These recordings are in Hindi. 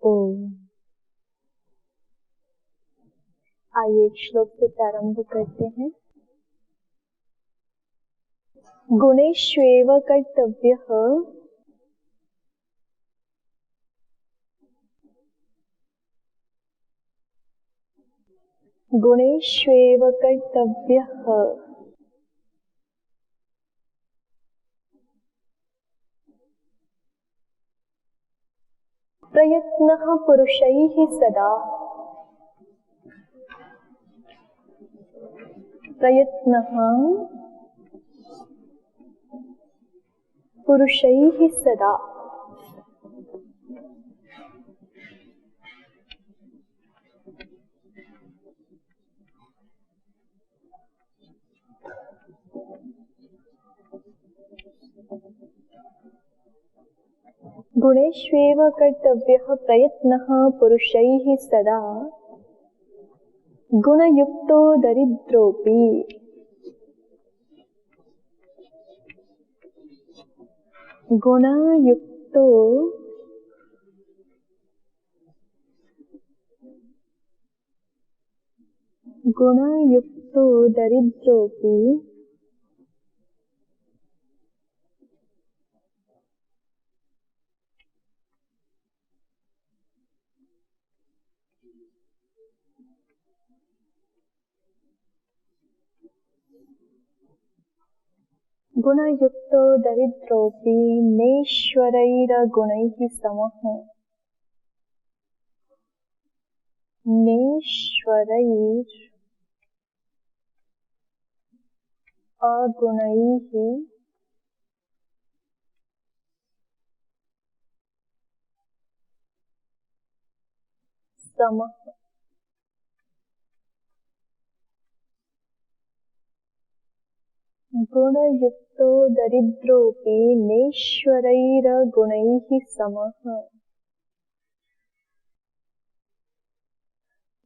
ओम। आइए एक श्लोक से प्रारंभ करते हैं। गुणेष्वेव कर्तव्यः गुणेष्वेव कर्तव्यः प्रयत्नः पुरुषैः सदा प्रयत्नः पुरुषैः सदा गुणेष्वेव कर्तव्यः प्रयत्नः पुरुषैः सदा गुणयुक्तो दरिद्रोऽपि गुणयुक्तो दरिद्रोऽपि गुणयुक्तो दरिद्रोऽपि नैश्वरैर्गुणैः समः नैश्वरैरगुणैः समः। गुणयुक्तो दरिद्रोऽपि नैश्वरैर्गुणैः समः।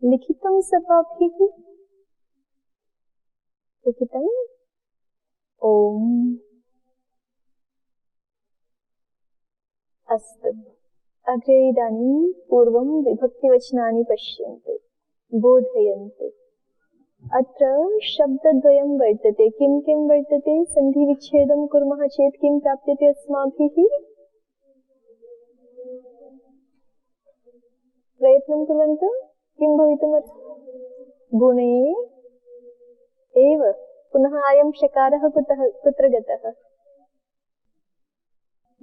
लिखितं सर्वाभिः लिखितम्। ओम। अस्तु। अग्रे इदानीं पूर्वं विभक्तिवचनानि पश्यन्तु, बोधयन्तु। अत्र शब्दद्वयं वर्तते। किं किं वर्तते? सन्धिविच्छेदं कुर्मः चेत् किं प्राप्यते अस्माभिः? प्रयत्नं कुर्वन्तु। किं भवितुमर्हति? गुणे एव। पुनः अयं शकारः कुत्र गतः?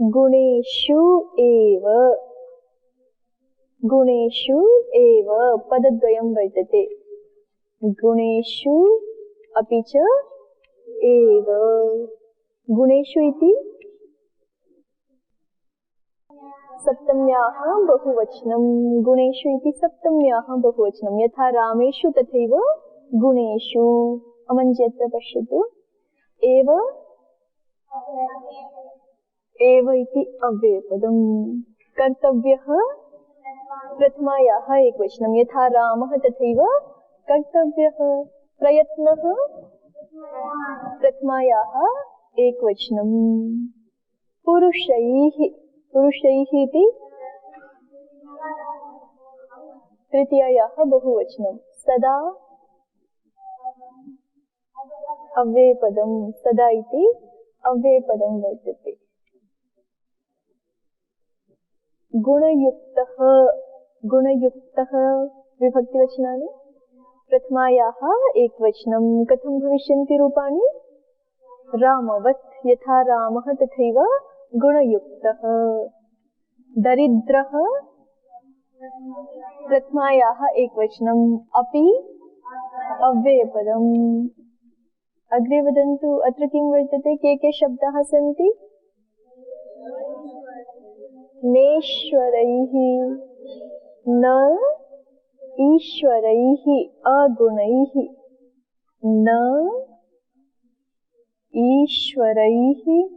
गुणेषु एव। गुणेषु एव पदद्वयं वर्तते। गुणेषु अपि च एव। गुणेषु इति सप्तम्याः बहुवचनं। गुणेषु इति सप्तम्याः बहुवचनं। यथा रामेषु तथैव गुणेषु। अमञ्जत्र पश्यतु। एव इति अव्ययपदम्। कर्तव्यः प्रथमायाः एकवचनं। यथा रामः तथैव कर्तव्यः। प्रयत्नः प्रथमायाः एकवचनं। पुरुषैः इति तृतीयायाः बहुवचनं। सदा अव्ययपदं। सदा इति अव्ययपदं वर्तते। गुणयुक्तः विभक्तिवचनानि प्रथमायाः एकवचनं। कथं भविष्यन्ति रूपाणि? रामवत्। यथा रामः तथैव गुणयुक्तः। दरिद्रः प्रथमायाः एकवचनं। अपि अव्ययपदम्। अग्रे वदन्तु। अत्र किं वर्तते? के शब्दाः सन्ति? नेश्वरैः, न ईश्वरैः, अगुणैः। न ईश्वरैः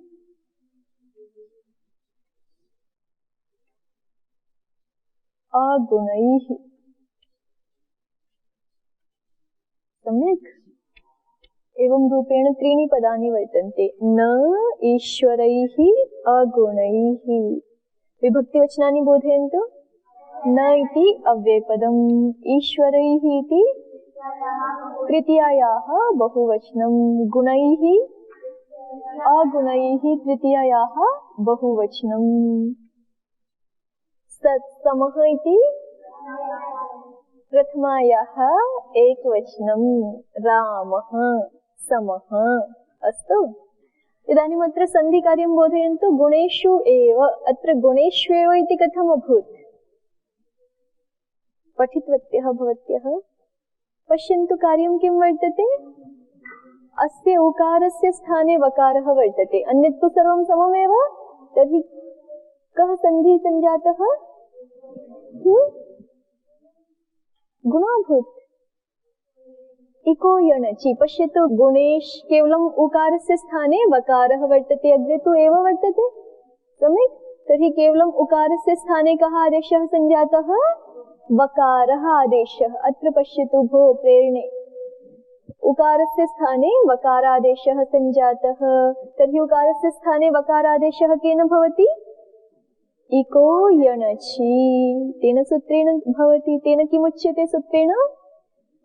अगुणैः। सम्यक्। एवं रूपेण त्रीणि पदानि वर्तन्ते। न ईश्वरैः अगुणैः। विभक्तिवचनानि बोधयन्तु। न इति अव्ययपदम्, ईश्वरैः इति तृतीयायाः बहुवचनं, गुणैः अगुणैः तृतीयायाः बहुवचनं, सत्समः इति प्रथमायाः एकवचनं, रामः समः। अस्तु, इदानीम् अत्र सन्धिकार्यं बोधयन्तु। गुणेषु एव, अत्र गुणेष्वेव इति कथम् अभूत्? पठितवत्यः भवत्यः। पश्यन्तु कार्यं किं वर्तते। अस्य उकारस्य स्थाने वकारः वर्तते, अन्यत् तु सर्वं सममेव। तर्हि कः सन्धिः सञ्जातः? गुणाभूत्। इको यणचि। पश्यतु, गुणेश केवलम् उकारस्य स्थाने वकारः वर्तते, अग्रे तु एव वर्तते। सम्यक्। तर्हि केवलम् उकारस्य स्थाने कः आदेशः सञ्जातः? वकारः आदेशः। अत्र पश्यतु भो प्रेरणे, उकारस्य स्थाने वकारादेशः सञ्जातः। तर्हि उकारस्य स्थाने वकारादेशः केन भवति? इको यणचि। तेन सूत्रेण भवति। तेन किमुच्यते सूत्रेण?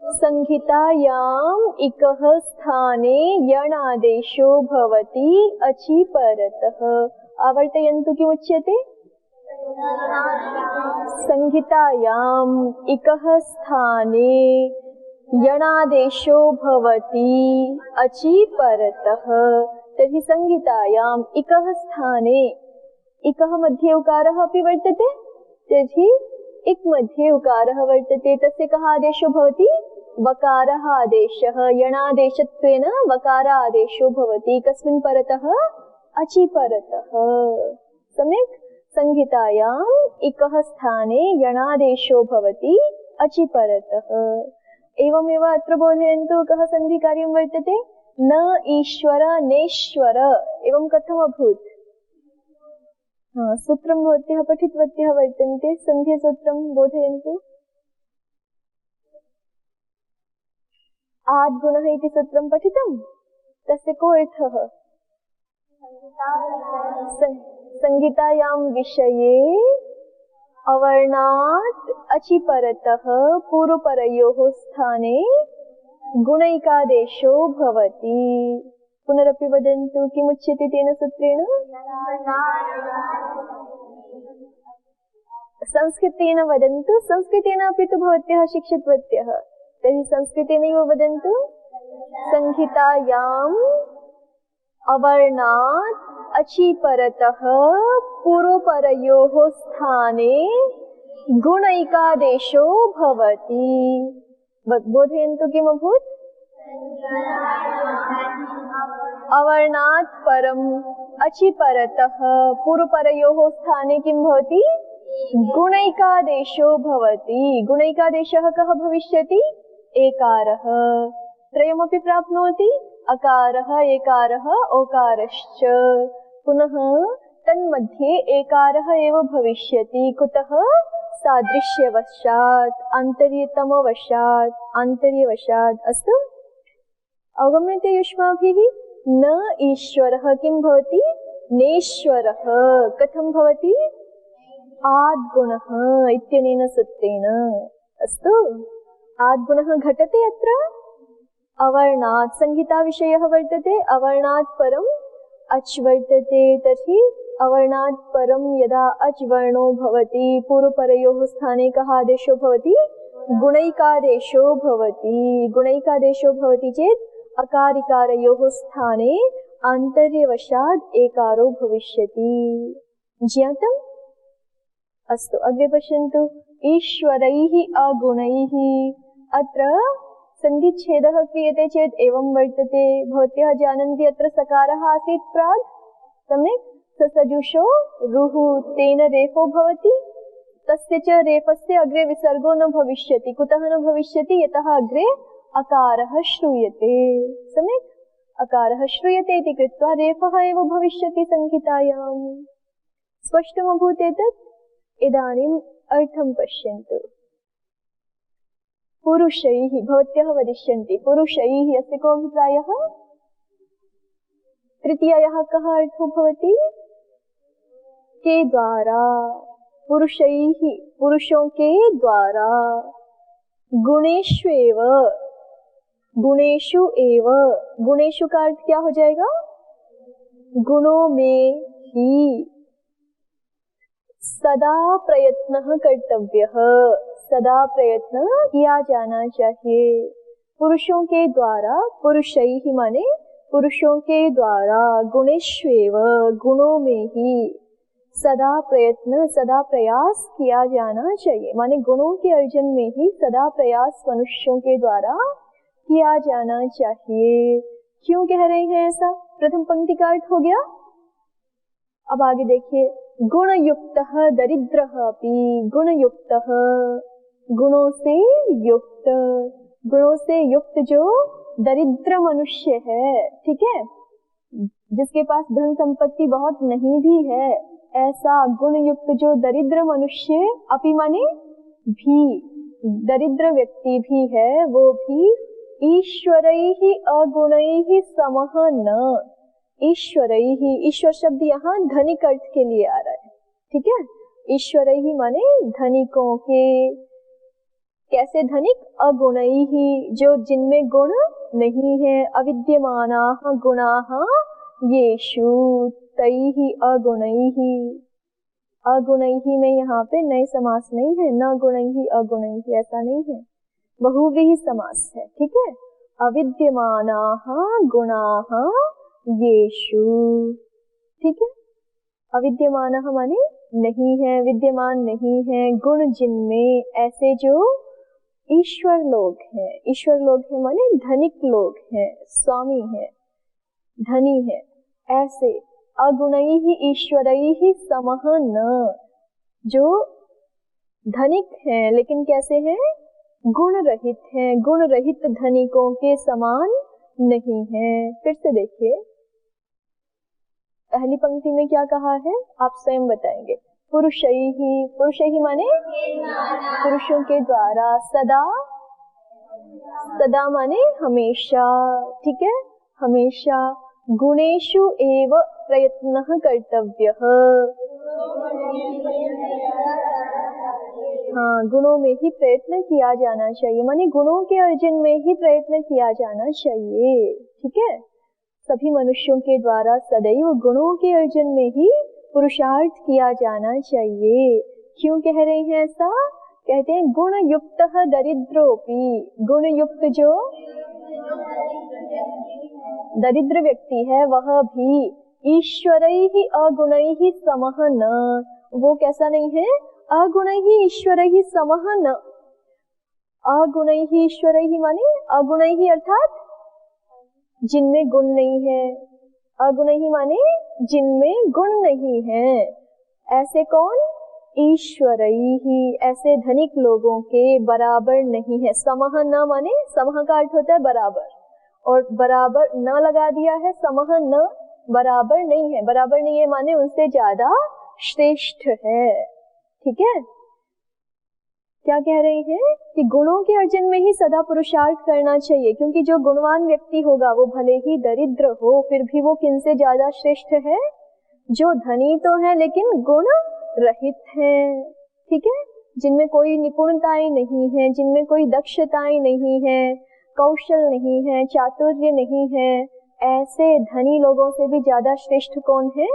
संहितायाम् इकः स्थाने यणादेशो भवति अचि परतः। आवर्तयन्तु, किमुच्यते? संहितायाम् इकः स्थाने यणादेशो भवति अचि परतः। तर्हि संहितायाम् इकः स्थाने, इकः मध्ये उकारः अपि वर्तते, तर्हि इक् मध्ये उकारः वर्तते, तस्य कः आदेशो भवति? वकारः आदेशः। यणादेशत्वेन वकार आदेशो भवति। कस्मिन् परतः? अचि परतः। सम्यक्। संहितायाम् इकः स्थाने यणादेशो भवति अचि परतः। एवमेव अत्र बोधयन्तु, कः सन्धिकार्यं वर्तते? न ईश्वर नेश्वर। एवं कथम् अभूत्? सूत्रं भवत्यः पठितवत्यः वर्तन्ते, सन्धिसूत्रं बोधयन्तु। आद्गुणः इति सूत्रं पठितं, तस्य को अर्थः? संहितायां विषये अवर्णात् अचि परतः पूर्वपरयोः स्थाने गुणैकादेशो भवति। पुनरपि वदन्तु, किमुच्यते तेन सूत्रेण? संस्कृतेन वदन्तु। संस्कृतेन अपि तु भवत्यः शिक्षितवत्यः, तर्हि संस्कृतेनैव वदन्तु। संहितायाम् अवर्णात् अचि परतः पूर्वपरयोः स्थाने गुणैकादेशो भवति। बोधयन्तु, किमभूत्? अवर्णात् परम् अचि परतः पूर्वपरयोः स्थाने किं भवति? गुणैकादेशो भवति। गुणैकादेशः कः भविष्यति? एकारः। त्रयमपि प्राप्नोति, अकारः, एकारः, ओकारश्च। पुनः तन्मध्ये एकारः एव भविष्यति। कुतः? सादृश्यवशात्, आन्तर्यतमवशात्, आन्तर्यवशात्। अस्तु, अवगम्यते युष्माभिः? न ईश्वरः किं भवति? नेश्वरः। कथं भवति? आद्गुणः इत्यनेन सूत्रेण। अस्तु, आद्गुणः घटते अत्र अवर्णात्। संहिताविषयः वर्तते अवर्णात् परम् अच् वर्तते। तर्हि अवर्णात् परं यदा अच् वर्णो भवति, पूर्वपरयोः स्थाने कः आदेशो भवति? गुणैकादेशो भवति। गुणैकादेशो भवति चेत् अकारिकारयोः स्थाने आन्तर्यवशात् एकारो भविष्यति। ज्ञातम्? अस्तु, अग्रे पश्यन्तु। ईश्वरैः अगुणैः। अत्र सन्धिच्छेदः क्रियते चेत् एवं वर्तते। भवत्यः जानन्ति, अत्र सकारः आसीत् प्राग्, सम्यक्। ससजुषो रुः, तेन रेफो भवति। तस्य च रेफस्य अग्रे विसर्गो न भविष्यति। कुतः न भविष्यति? यतः अग्रे अकारः श्रूयते। सम्यक्। अकारः श्रूयते इति कृत्वा रेफः एव भविष्यति संहितायाम्। स्पष्टमभूत् एतत्? इदानीम् अर्थं पश्यन्तु। पुरुषैः, भवत्यः वदिष्यन्ति पुरुषैः, अस्य को अभिप्रायः? तृतीयः कः अर्थो भवति? के द्वारा। पुरुषैहि पुरुषों के द्वारा, गुणेष्वेव गुणेषु एव, गुणेषु का अर्थ क्या हो जाएगा? गुणों में ही, सदा प्रयत्न कर्तव्य, सदा प्रयत्न किया जाना चाहिए। पुरुषों के द्वारा, पुरुषैहि माने पुरुषों के द्वारा, गुणेष्वेव गुणों में ही, सदा प्रयत्न सदा प्रयास किया जाना चाहिए, माने गुणों के अर्जन में ही सदा प्रयास मनुष्यों के द्वारा किया जाना चाहिए। क्यों कह रहे हैं ऐसा? प्रथम पंक्ति का अर्थ हो गया। अब आगे देखिए, गुण युक्त दरिद्र अपि, गुण युक्त गुणों से युक्त, गुणों से युक्त जो दरिद्र मनुष्य है, ठीक है, जिसके पास धन संपत्ति बहुत नहीं भी है, ऐसा गुण युक्त जो दरिद्र मनुष्य, अपि माने भी, दरिद्र व्यक्ति भी है, वो भी ईश्वरैहि अगुणैहि समः न, ईश्वरैहि, ईश्वर शब्द यहाँ धनिक अर्थ के लिए आ रहा है, ठीक है। ईश्वरैहि माने धनिकों के, कैसे धनिक? अगुणैहि, जो जिनमें गुण नहीं है, अविद्यमानाः गुणाः येषु तैहि अगुणैहि, अगुणैहि में यहाँ पे नए समास नहीं है, न गुणैहि अगुणैहि, ऐसा नहीं है, बहुव्रीहि समास है, ठीक है। अविद्यमानाः गुणाः येषु, ठीक है। अविद्यमानाः माने नहीं है, विद्यमान नहीं है, गुण जिनमें, ऐसे जो ईश्वर लोग हैं, ईश्वर लोग हैं माने धनिक लोग हैं, स्वामी है, धनी है, ऐसे अगुणैहि ईश्वरैहि समः न, जो धनिक हैं लेकिन कैसे हैं? गुण रहित हैं, गुण रहित धनिकों के समान नहीं है। फिर से देखिए, पहली पंक्ति में क्या कहा है, आप स्वयं बताएंगे। पुरुषैहि, पुरुषैहि माने पुरुषों के द्वारा, सदा, सदा माने हमेशा, ठीक है, हमेशा, गुणेषु एव प्रयत्नः कर्तव्यः, हाँ, गुणों में ही प्रयत्न किया जाना चाहिए, माने गुणों के अर्जन में ही प्रयत्न किया जाना चाहिए, ठीक है। सभी मनुष्यों के द्वारा सदैव गुणों के अर्जन में ही पुरुषार्थ किया जाना चाहिए। क्यों कह रहे हैं ऐसा? कहते हैं गुण युक्त दरिद्रोपि, गुण युक्त जो दरिद्र व्यक्ति है वह भी ईश्वरैहि अगुणैहि समः न, वो कैसा नहीं है? अगुणैहि ईश्वरैहि समः न, अगुणैहि ईश्वरैहि माने अगुणैहि अर्थात जिनमें गुण नहीं है, अगुणैहि माने जिनमें गुण नहीं है, ऐसे कौन? ईश्वरैहि, ऐसे धनिक लोगों के बराबर नहीं है। समः न माने, समः का अर्थ होता है बराबर, और बराबर न लगा दिया है, समः न बराबर नहीं है, बराबर नहीं है माने उनसे ज्यादा श्रेष्ठ है, ठीक है। क्या कह रहे हैं कि गुणों के अर्जन में ही सदा पुरुषार्थ करना चाहिए, क्योंकि जो गुणवान व्यक्ति होगा वो भले ही दरिद्र हो, फिर भी वो किनसे ज्यादा श्रेष्ठ है? जो धनी तो है लेकिन गुण रहित है, ठीक है, जिनमें कोई निपुणताएं नहीं है, जिनमें कोई दक्षताएं नहीं है, कौशल नहीं है, चातुर्य नहीं है, ऐसे धनी लोगों से भी ज्यादा श्रेष्ठ कौन है?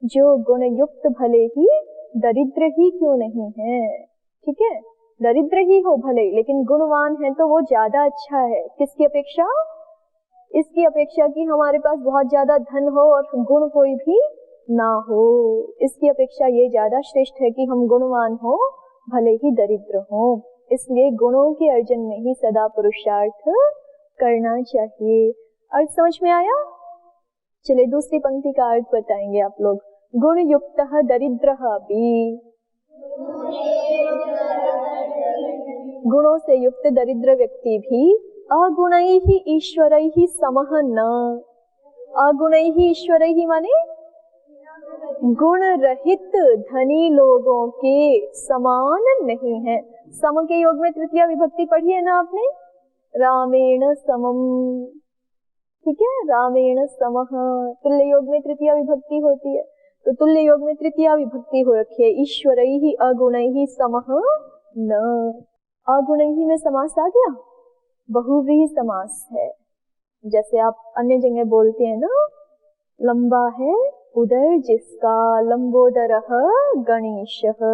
जो गुण युक्त भले ही दरिद्र ही क्यों नहीं है, ठीक है, दरिद्र ही हो भले लेकिन गुणवान है तो वो ज्यादा अच्छा है। किसकी अपेक्षा? इसकी अपेक्षा कि हमारे पास बहुत ज्यादा धन हो और गुण कोई भी ना हो, इसकी अपेक्षा ये ज्यादा श्रेष्ठ है कि हम गुणवान हो भले ही दरिद्र हो। इसलिए गुणों के अर्जन में ही सदा पुरुषार्थ करना चाहिए। अर्थ समझ में आया? चलिए दूसरी पंक्ति का अर्थ बताएंगे आप लोग। गुण युक्त दरिद्र अपि, गुणों से युक्त दरिद्र व्यक्ति भी अगुणैहि ईश्वरैहि समः न, अगुणैहि ईश्वरैहि माने गुण रहित धनी लोगों के समान नहीं है। सम के योग में तृतीया विभक्ति पढ़ी है ना आपने, रामेण समम, ठीक है, रामेण समः, तुल्य योग में तृतीया विभक्ति होती है। तो तुल्य योग में तृतीया विभक्ति हो रखी है, ईश्वरैहि अगुणैहि समः न। अगुणैहि में समास आ गया, बहुव्रीहि समास है। जैसे आप अन्य जगह बोलते हैं ना, लंबा है उदर जिसका, लंबोदरः गणेशः,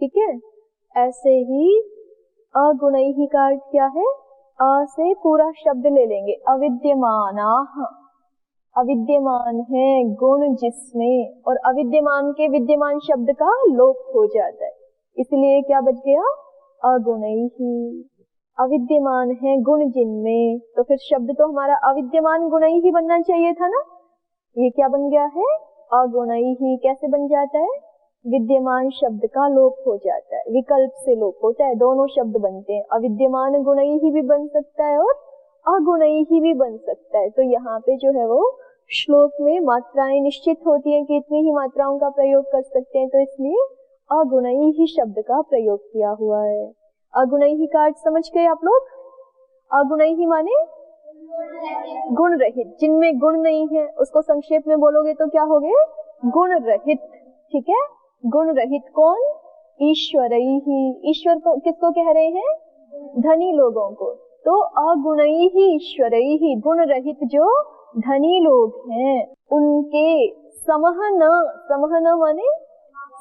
ठीक है। ऐसे ही अगुणैहि का अर्थ क्या है, अ से पूरा शब्द ले लेंगे, अविद्यमानाः, अविद्यमान है गुण जिसमें, और अविद्यमान के विद्यमान शब्द का लोप हो जाता है, इसलिए क्या बच गया, अगुणैहि। अविद्यमान है गुण जिनमें, तो फिर शब्द तो हमारा अविद्यमान गुणैहि बनना चाहिए था ना, ये क्या बन गया है, अगुणैहि। कैसे बन जाता है, विद्यमान शब्द का लोप हो जाता है, विकल्प से लोप होता है, दोनों शब्द बनते हैं, अविद्यमान गुणैहि भी बन सकता है और अगुणैहि भी बन सकता है। तो यहाँ पे जो है वो श्लोक में मात्राएं निश्चित होती हैं कि इतनी ही मात्राओं का प्रयोग कर सकते हैं, तो इसलिए अगुणैहि शब्द का प्रयोग किया हुआ है। अगुणैहि का अर्थ समझ गए आप लोग, अगुणैहि माने गुण रहित, जिनमें गुण नहीं है, उसको संक्षेप में बोलोगे तो क्या हो गए, गुण रहित, ठीक है। गुण रहित कौन, ईश्वरैहि। ईश्वर को किसको कह रहे हैं, धनी लोगों को। तो अगुणैहि ईश्वरैहि, गुण रहित जो धनी लोग हैं उनके समः न, समः न माने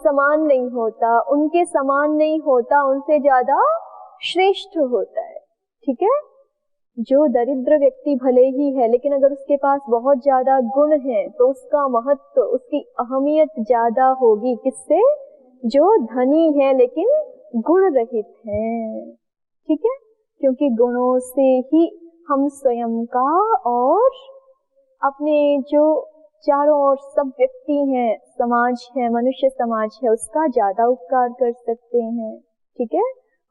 समान नहीं होता, उनके समान नहीं होता, उनसे ज्यादा श्रेष्ठ होता है, ठीक है। जो दरिद्र व्यक्ति भले ही है, लेकिन अगर उसके पास बहुत ज्यादा गुण है तो उसका महत्व, उसकी अहमियत ज्यादा होगी किससे, जो धनी है लेकिन गुण रहित है, ठीक है। क्योंकि गुणों से ही हम स्वयं का और अपने जो चारों ओर सब व्यक्ति हैं, समाज है, मनुष्य समाज है, उसका ज्यादा उपकार कर सकते हैं, ठीक है।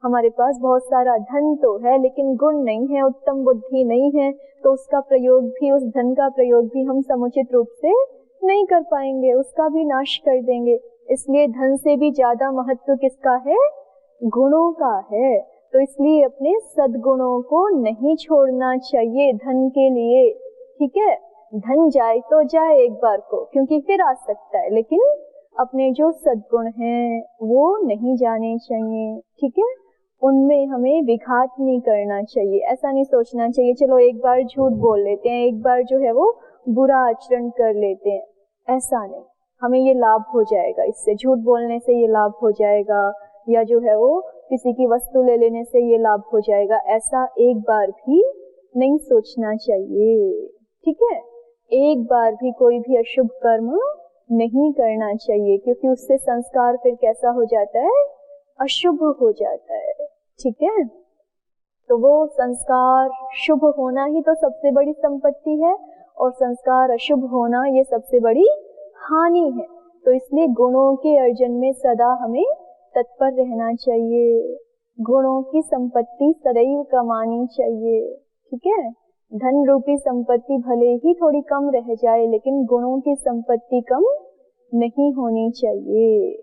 हमारे पास बहुत सारा धन तो है लेकिन गुण नहीं है, उत्तम बुद्धि नहीं है, तो उसका प्रयोग भी, उस धन का प्रयोग भी हम समुचित रूप से नहीं कर पाएंगे, उसका भी नाश कर देंगे। इसलिए धन से भी ज्यादा महत्व किसका है, गुणों का है। तो इसलिए अपने सद्गुणों को नहीं छोड़ना चाहिए धन के लिए, ठीक है। धन जाए तो जाए एक बार को, क्योंकि फिर आ सकता है, लेकिन अपने जो सद्गुण हैं वो नहीं जाने चाहिए, ठीक है। उनमें हमें विघात नहीं करना चाहिए। ऐसा नहीं सोचना चाहिए चलो एक बार झूठ बोल लेते हैं, एक बार जो है वो बुरा आचरण कर लेते हैं, ऐसा नहीं। हमें ये लाभ हो जाएगा, इससे झूठ बोलने से ये लाभ हो जाएगा, या जो है वो किसी की वस्तु ले लेने से ये लाभ हो जाएगा, ऐसा एक बार भी नहीं सोचना चाहिए, ठीक है। एक बार भी कोई भी अशुभ कर्म नहीं करना चाहिए, क्योंकि उससे संस्कार फिर कैसा हो जाता है, अशुभ हो जाता है, ठीक है। तो वो संस्कार शुभ होना ही तो सबसे बड़ी संपत्ति है, और संस्कार अशुभ होना ये सबसे बड़ी हानि है। तो इसलिए गुणों के अर्जन में सदा हमें तत्पर रहना चाहिए, गुणों की संपत्ति सदैव कमानी चाहिए, ठीक है। धन रूपी संपत्ति भले ही थोड़ी कम रह जाए, लेकिन गुणों की संपत्ति कम नहीं होनी चाहिए।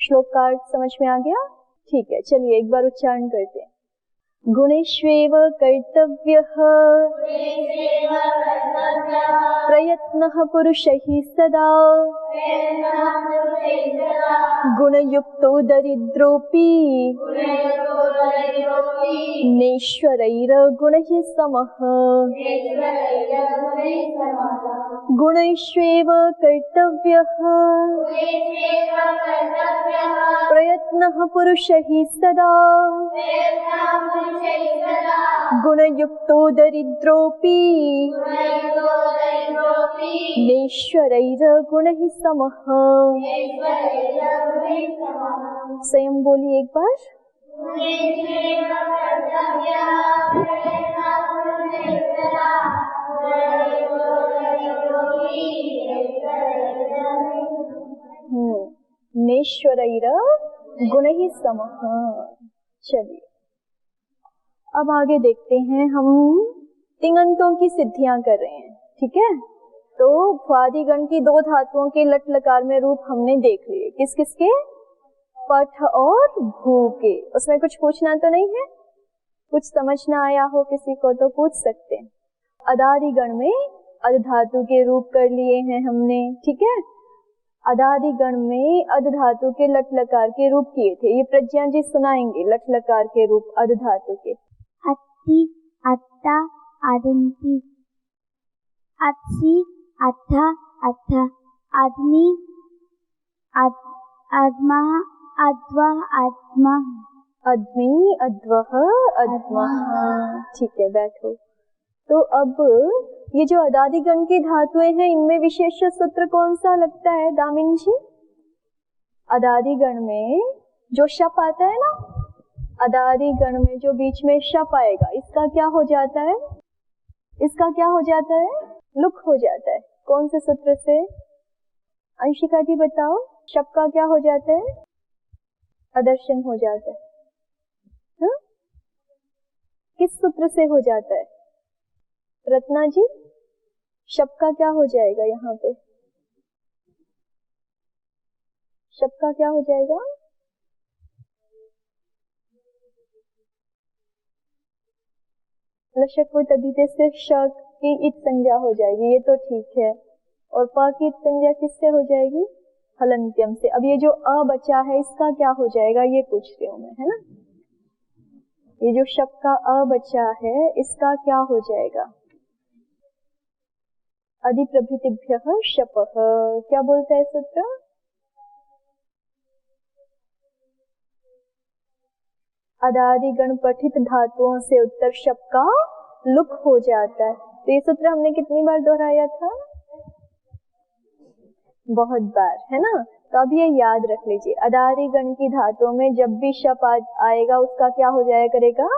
श्लोक का अर्थ समझ में आ गया, ठीक है। चलिए एक बार उच्चारण करते हैं। गुणेष्वेव कर्तव्यः प्रयत्नः पुरुषैः सदा, गुणयुक्तो दरिद्रोऽपि नैश्वरैर्गुणैः समः। गुणैष्वेव कर्तव्यः प्रयत्नः पुरुषैः सदा, गुणयुक्तो दरिद्रोऽपि नैश्वरैर्गुणैः समः। स्वयं बोलिए एक बार। नैश्वरैर गुणैः समः। चलिए अब आगे देखते हैं, हम तिङन्तों की सिद्धियां कर रहे हैं, ठीक है। तो भ्वादिगण की दो धातुओं के लट लकार में रूप हमने देख लिए, किस किस के, पठ और भू के। उसमें कुछ पूछना तो नहीं है, कुछ समझ ना आया हो किसी को तो पूछ सकते हैं। अदादिगण में अध धातु के रूप कर लिए हैं हमने, ठीक है। अदादि गण में अद धातु के लट लकार के रूप किए थे। ये प्रज्ञा जी सुनाएंगे लट लकार के रूप अद धातु के। अत्ति, अत्ता, अदंती, अत्सि, अत्था, अत्था, अद्मि, अद्मा, अद्वा, अद्मा, अद्मि, अद्वह, अद्मः। ठीक है, बैठो। तो अब ये जो अदादि गण की धातुएं हैं इनमें विशेष सूत्र कौन सा लगता है दामिनी जी? अदादि गण में जो शप आता है ना, अदादि गण में जो बीच में शप आएगा इसका क्या हो जाता है? इसका क्या हो जाता है? लुक हो जाता है। कौन से सूत्र से? अंशिका जी बताओ, शप का क्या हो जाता है? अदर्शन हो जाता है। हा? किस सूत्र से हो जाता है? रत्ना जी, शप का क्या हो जाएगा यहाँ पे? शप का क्या हो जाएगा? लशक व तदीते से शक की इत संज्ञा हो जाएगी, ये तो ठीक है। और प की इत संज्ञा किससे हो जाएगी? हलंत्यम से। अब ये जो अ बचा है इसका क्या हो जाएगा ये पूछ रही हूं मैं, है ना। ये जो शब्द का अ बचा है इसका क्या हो जाएगा? अधिप्रभृतिभ्यः शपः। क्या बोलता है सूत्र? अदादि गण पठित धातुओं से उत्तर शब्द का लुक हो जाता है। तो ये सूत्र हमने कितनी बार दोहराया था? बहुत बार, है ना। तो अब ये याद रख लीजिए, अदादि गण की धातुओं में जब भी शप आएगा उसका क्या हो जाया करेगा?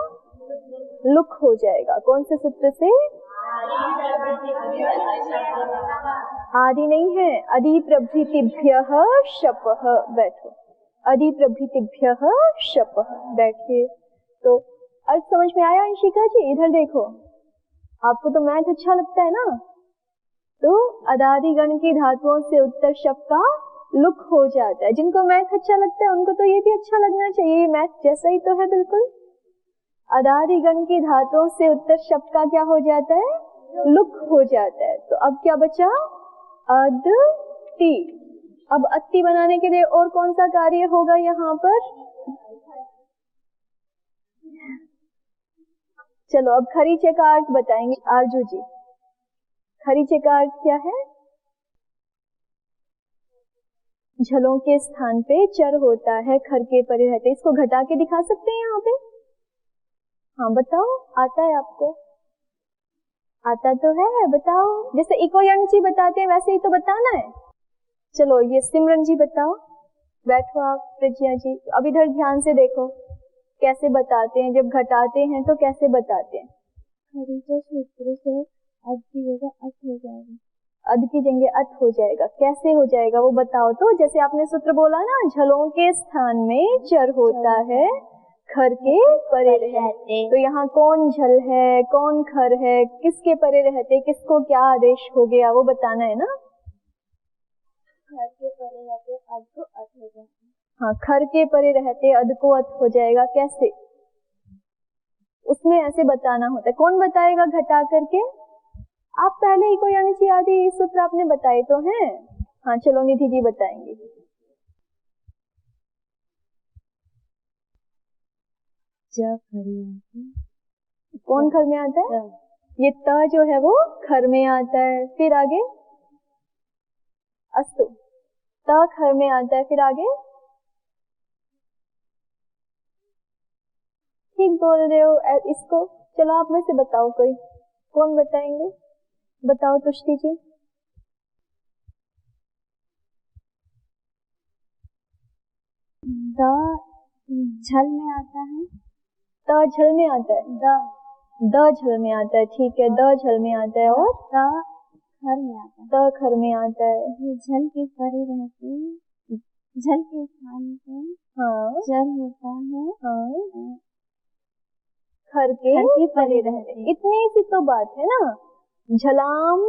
लुक हो जाएगा। कौन से सूत्र से? आदि नहीं है, अधिप्रभृतिभ्यः शपः। बैठो, अधिप्रभृतिभ्यः शपः। बैठिए। तो अर्थ समझ में आया अंशिका जी? इधर देखो, आपको तो मैथ अच्छा लगता है ना। तो अदादि गण की धातुओं से उत्तर शब्द का लुक हो जाता है। जिनको मैथ अच्छा लगता है उनको तो ये भी अच्छा लगना चाहिए, ये मैथ जैसा ही तो है बिल्कुल। अदादि गण की धातुओं से उत्तर शब्द का क्या हो जाता है? लुक हो जाता है। तो अब क्या बचा? अदति। अब अति बनाने के लिए और कौन सा कार्य होगा यहाँ पर? चलो अब खरीचे का अर्थ बताएंगे आरजू जी। खरीचे का अर्थ क्या है? झलों के स्थान पे चर होता है, खर के परे रहते। इसको घटा के दिखा सकते हैं यहाँ पे? हाँ बताओ, आता है आपको? आता तो है, बताओ। जैसे इको यंग जी बताते हैं वैसे ही तो बताना है। चलो ये सिमरन जी बताओ। बैठो आप, प्रज्ञा जी। अब इधर ध्यान से देखो कैसे बताते हैं। जब घटाते हैं तो कैसे बताते हैं? खरीचे सूत्र से अद की जगह अत हो जाएगा। अद की जगह अत हो जाएगा। कैसे हो जाएगा वो बताओ तो। जैसे आपने सूत्र बोला ना, झलों के स्थान में चर होता है, खर के परे रहते। तो यहाँ कौन झल है, कौन खर है, किसके परे रहते, किसको क्या आदेश हो गया वो बताना है ना। खर के परे रहते अद को अत हो जाएगा। हाँ, खर के परे रहते अद को अत हो जाएगा। कैसे? उसमें ऐसे बताना होता है। कौन बताएगा घटा करके? आप पहले ही कोई यानी आदि सूत्र आपने बताए तो हैं। हाँ चलो निधि जी बताएंगे। कौन खर में आता है? ये त जो है वो खर में आता है। फिर आगे अस्तु, त खर में आता है। फिर आगे ठीक बोल रहे हो इसको। चलो आप में से बताओ, कोई कौन बताएंगे? बताओ तुष्टि जी। द झल में आता है। त झल में आता है। द झल में आता है। ठीक है, द झल में आता है। और त खर में आता है। त खर में आता है। झल के परे रहते, झल के स्थान पे हाँ चर होता है। हाँ, खर के परे रहते। इतनी सी तो बात है ना। झलाम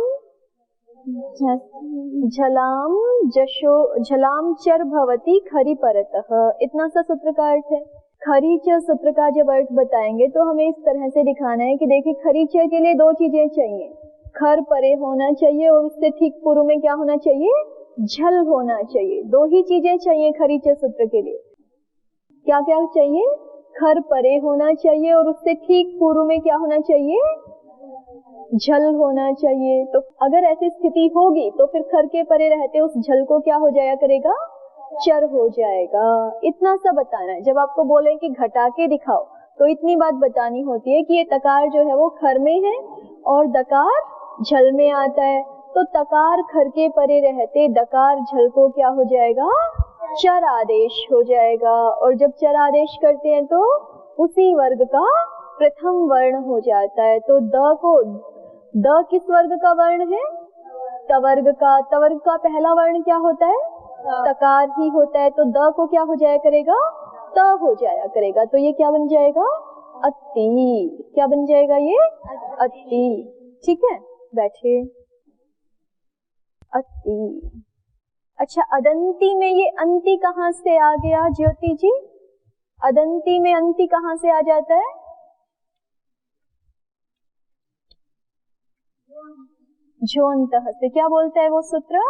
झलाम जशो झलाम चर भवती खरी परतः। इतना सा सूत्र का अर्थ है। खरी च सूत्र का जब अर्थ बताएंगे तो हमें इस तरह से दिखाना है कि देखिए, खरी च के लिए दो चीजें चाहिए। खर परे होना चाहिए और उससे ठीक पूर्व में क्या होना चाहिए? झल होना चाहिए। दो ही चीजें चाहिए खरीचे सूत्र के लिए। क्या क्या चाहिए? खर परे होना चाहिए और उससे ठीक पूर्व में क्या होना चाहिए? झल होना चाहिए। तो अगर ऐसी स्थिति होगी तो फिर खर के परे रहते उस झल को क्या हो जाया करेगा? चर हो जाएगा। इतना सा बताना है। जब आपको बोले कि घटा के दिखाओ तो इतनी बात बतानी होती है कि ये तकार जो है वो खर में है और दकार झल में आता है। तो तकार खर के परे रहते दकार झल को क्या हो जाएगा? चर आदेश हो जाएगा। और जब चर आदेश करते हैं तो उसी वर्ग का प्रथम वर्ण हो जाता है। तो द किस वर्ग का वर्ण है? तवर्ग का। तवर्ग का पहला वर्ण क्या होता है? तकार ही होता है। तो द को क्या हो जाया करेगा? त हो जाया करेगा। तो ये क्या बन जाएगा? अति। क्या बन जाएगा ये? अति। ठीक है, बैठिए। अति। अच्छा, अदंती में ये अंति कहाँ से आ गया ज्योति जी? अदंती में अंति कहाँ से आ जाता है? झोंतः से। क्या बोलता है वो सूत्र?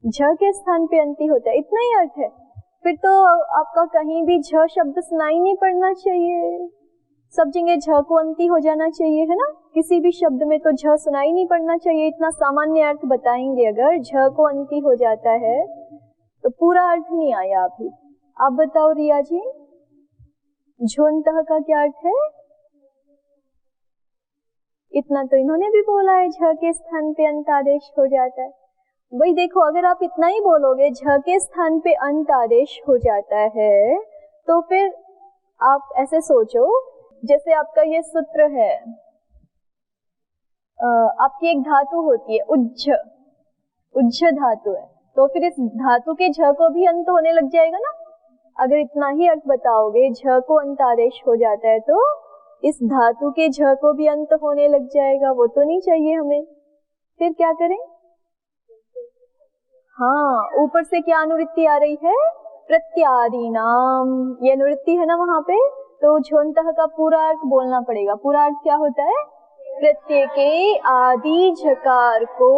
झ के स्थान पे अंति होता है। इतना ही अर्थ है। फिर तो आपका कहीं भी झ शब्द सुनाई नहीं पड़ना चाहिए। सब जगह झ को अंति हो जाना चाहिए, है ना? किसी भी शब्द में तो झ सुनाई नहीं पड़ना चाहिए। इतना सामान्य अर्थ बताएंगे। अगर झ को अंति हो जाता है तो पूरा अर्थ नहीं आया अभी। आप बताओ रिया जी, झोंतः का क्या अर्थ है? इतना तो इन्होंने भी बोला है, झ के स्थान पे अंत आदेश हो जाता है। वही देखो, अगर आप इतना ही बोलोगे झ के स्थान पे अंत आदेश हो जाता है तो फिर आप ऐसे सोचो, जैसे आपका ये सूत्र है, आपकी एक धातु होती है उज्झ, उज्झ धातु है। तो फिर इस धातु के झ को भी अंत होने लग जाएगा ना। अगर इतना ही अर्थ बताओगे झ को अंत आदेश हो जाता है तो इस धातु के झ को भी अंत होने लग जाएगा। वो तो नहीं चाहिए हमें। फिर क्या करें? हाँ, ऊपर से क्या अनुवृत्ति आ रही है? प्रत्यादि नाम। ये अनुवृत्ति है ना वहां पे। तो झोंतः का पूरा अर्थ बोलना पड़ेगा। पूरा अर्थ क्या होता है? प्रत्यय के आदि झकार को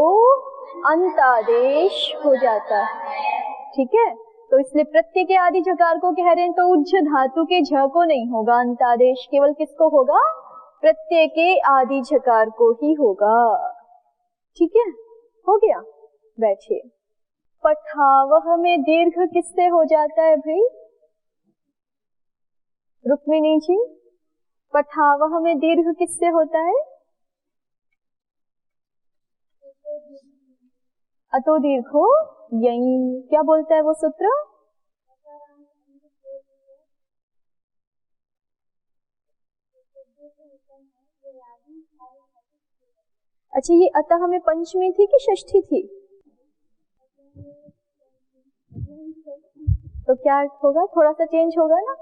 अंत आदेश हो जाता है। ठीक है, तो इसलिए प्रत्यय के आदि झकार को कह रहे हैं तो उज्झ धातु के झ को नहीं होगा अंत आदेश। केवल किसको होगा? प्रत्यय के आदि झकार को ही होगा। ठीक है, हो गया। बैठिए। पठावह में दीर्घ किससे हो जाता है भाई? रुक्मिणी जी, पठावह में दीर्घ किससे होता है? अतो दीर्घो यही। क्या बोलता है वो सूत्र? अच्छा, ये अतः में पंचमी थी कि षष्ठी थी? तो क्या अर्थ होगा? थोड़ा सा चेंज होगा ना।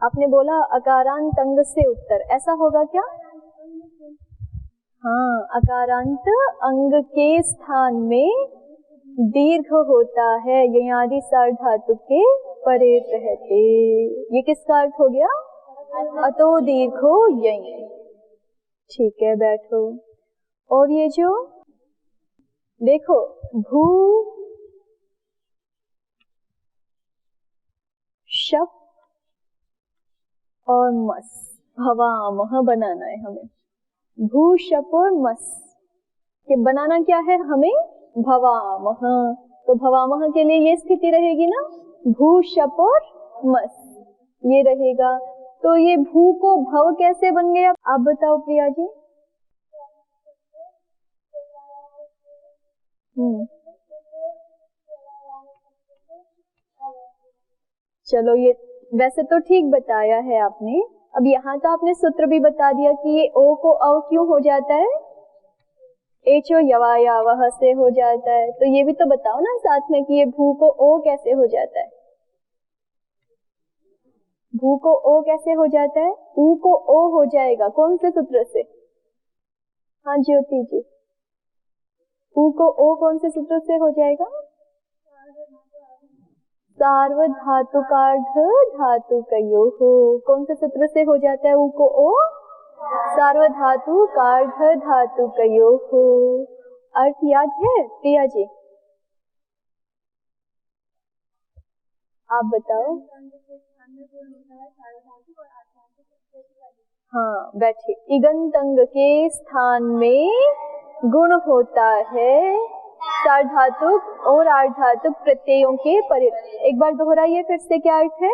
आपने बोला अकारांत अंग से उत्तर, ऐसा होगा क्या? हाँ, अकारांत अंग के स्थान में दीर्घ होता है। ये आदि सार धातु के परे रहते। ये किसका अर्थ हो गया? अतो दीर्घो यही। ठीक है, बैठो। और ये जो देखो, भू शप और मस, भवामह बनाना है हमें। भू शप और मस के बनाना क्या है हमें? भवामह। तो भवामह के लिए ये स्थिति रहेगी ना, भू शप और मस, ये रहेगा। तो ये भू को भव कैसे बन गया? आप बताओ प्रिया जी। चलो, ये वैसे तो ठीक बताया है आपने। अब यहाँ तो आपने सूत्र भी बता दिया कि ये ओ को अव क्यों हो जाता है? एचो यवायावह से हो जाता है। तो ये भी तो बताओ ना साथ में कि ये भू को ओ कैसे हो जाता है? भू को ओ कैसे हो जाता है? ऊ को ओ हो जाएगा। कौन से सूत्र से? हाँ ज्योति जी, ऊ को ओ कौन से सूत्र से हो जाएगा? सार्वधातुकार्ध धातु कयो हो। कौन से सूत्र से हो जाता है ऊ को ओ? सार्वधातु कार्ध धातु कयो हो। अर्थ याद है प्रिया जी? आप बताओ। हाँ बैठिए। इगंत अंग के स्थान में गुण होता है सार्वधातुक और आर्धातुक प्रत्ययों के परि। एक बार दोहराइए फिर से, क्या अर्थ है?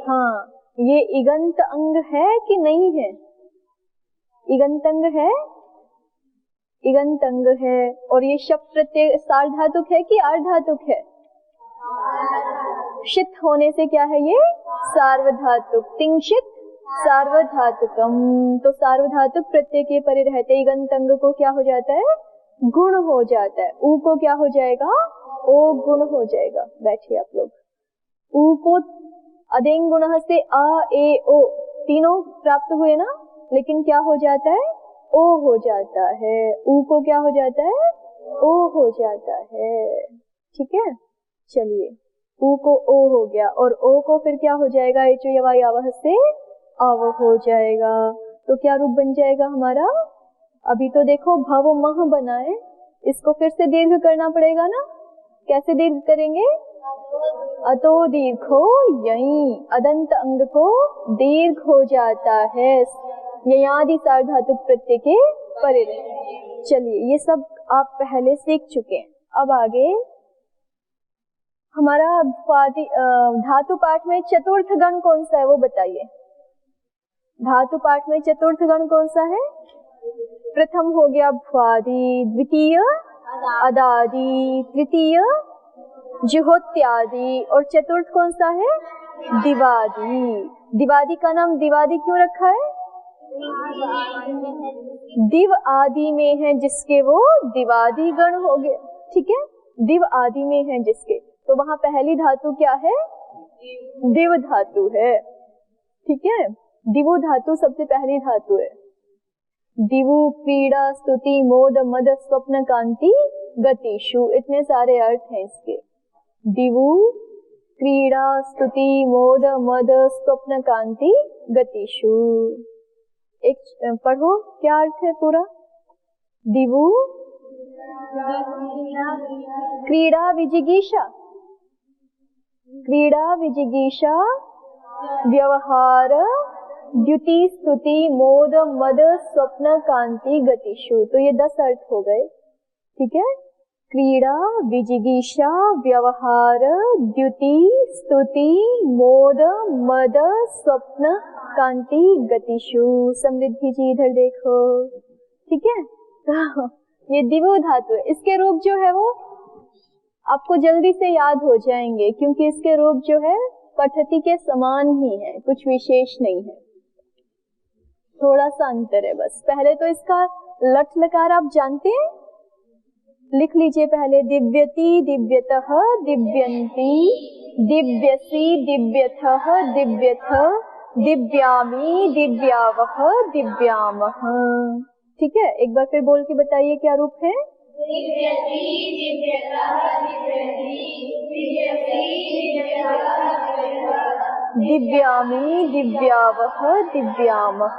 हाँ, ये इगंत अंग है कि नहीं है? इगंत अंग है, इगंत अंग है। और ये शब्द प्रत्यय सार्वधातुक है कि आर्धातुक है? शित होने से क्या है ये? सार्वधातुक। तिंशित सार्वधातुकम। तो सार्वधातुक प्रत्यय के परे रहते इगंत अंग को क्या हो जाता है? गुण हो जाता है। ऊ को क्या हो जाएगा? ओ गुण हो जाएगा। बैठिए आप लोग। ऊ को अदेंग गुण से अ ए ओ तीनों प्राप्त हुए ना, लेकिन क्या हो जाता है? ओ हो जाता है। ऊ को क्या हो जाता है? ओ हो जाता है। ठीक है, चलिए। ऊ को ओ हो गया और ओ को फिर क्या हो जाएगा? एचो यवाई आवह से आव हो जाएगा। तो क्या रूप बन जाएगा हमारा? अभी तो देखो भव मह बना है, इसको फिर से दीर्घ करना पड़ेगा ना। कैसे दीर्घ करेंगे? अतो दीर्घो यहीं। अदंत अंग को दीर्घ हो जाता है ययादि सार्वधातुक प्रत्यय के परे। चलिए, ये सब आप पहले सीख चुके हैं। अब आगे हमारा धातु पाठ में चतुर्थ गण कौन सा है वो बताइए। धातु पाठ में चतुर्थ गण कौन सा है? प्रथम हो गया भ्वादि, द्वितीय अदादि, तृतीय जुहोत्यादि और चतुर्थ कौन सा है? दिवादि। दिवादि का नाम दिवादि क्यों रखा है? दिव आदि में है जिसके वो दिवादि गण हो गए। ठीक है, दिव आदि में है जिसके, तो वहां पहली धातु क्या है? दिव धातु है। ठीक है, दिवु धातु सबसे पहली धातु है। दिवु क्रीड़ा स्तुति मोद मद स्वप्न कांति गतिषु, इतने सारे अर्थ हैं इसके। दिवु क्रीड़ा स्तुति मोद मद स्वप्न कांति गतिषु। एक पढ़ो, क्या अर्थ है पूरा? दिवु क्रीड़ा विजिगीषा, क्रीड़ा विजिगीषा व्यवहार द्युति स्तुति मोद मद स्वप्न कांति गतिषु। तो ये 10 अर्थ हो गए। ठीक है, क्रीड़ा विजिगीषा व्यवहार द्युति स्तुति मोद मद स्वप्न कांति गतिषु। समृद्धि जी इधर देखो। ठीक है, तो ये दिवु धातु है। इसके रूप जो है वो आपको जल्दी से याद हो जाएंगे, क्योंकि इसके रूप जो है पठती के समान ही है, कुछ विशेष नहीं है, थोड़ा सा अंतर है बस। पहले तो इसका लट लकार आप जानते हैं, लिख लीजिए पहले। दिव्यति दिव्यतः दिव्यन्ति दिव्यसि दिव्यथः दिव्यथ दिव्यामि दिव्यावह दिव्यामः। ठीक है, एक बार फिर बोल के बताइए क्या रूप है? दिव्यति दिव्यतः दिव्यन्ति दिव्यसि दिव्यथः दिव्यामि दिव्यावह दिव्यामः,